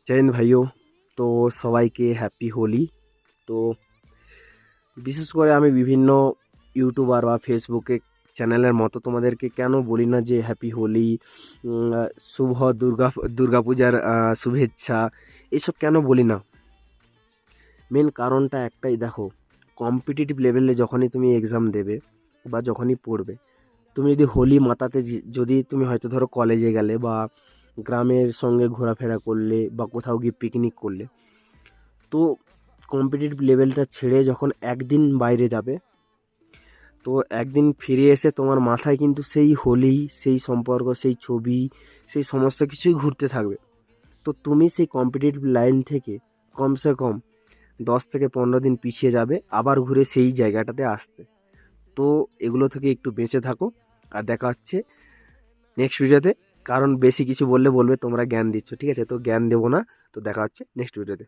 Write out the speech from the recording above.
जय हिंद भाइयों। তো সবাইকে হ্যাপি হোলি। তো বিশেষ করে আমি বিভিন্ন ইউটিউবার বা ফেসবুকে চ্যানেলের মতো তোমাদেরকে কেন বলি না যে হ্যাপি হোলি, শুভ দুর্গাপূজার শুভেচ্ছা, এসব কেন বলি না? মেন কারণটা একটাই, দেখো, কম্পিটিটিভ লেভেলে যখনই তুমি এক্সাম দেবে বা যখনই পড়বে, তুমি যদি হোলি মাতাতে যদি তুমি হয়তো ধরো কলেজে গেলে বা গ্রামের সঙ্গে ঘোরাফেরা করলে বা কোথাও গিয়ে পিকনিক করলে, তো কম্পিটিটিভ লেভেলটা ছেড়ে যখন একদিন বাইরে যাবে, তো একদিন ফিরে এসে তোমার মাথায় কিন্তু সেই হোলি, সেই সম্পর্ক, সেই ছবি, সেই সমস্ত কিছুই ঘুরতে থাকবে। তো তুমি সেই কম্পিটিটিভ লাইন থেকে কমসে কম 10 থেকে 15 দিন পিছিয়ে যাবে, আবার ঘুরে সেই জায়গাটাতে আসতে। তো এগুলো থেকে একটু বেঁচে থাকো। আর দেখা হচ্ছে নেক্সট ভিডিওতে। কারণ বেশি কিছু বললে বলবে তোমরা জ্ঞান দিচ্ছ, ঠিক আছে? তো জ্ঞান দেবো না। তো দেখা হচ্ছে নেক্সট ভিডিওতে।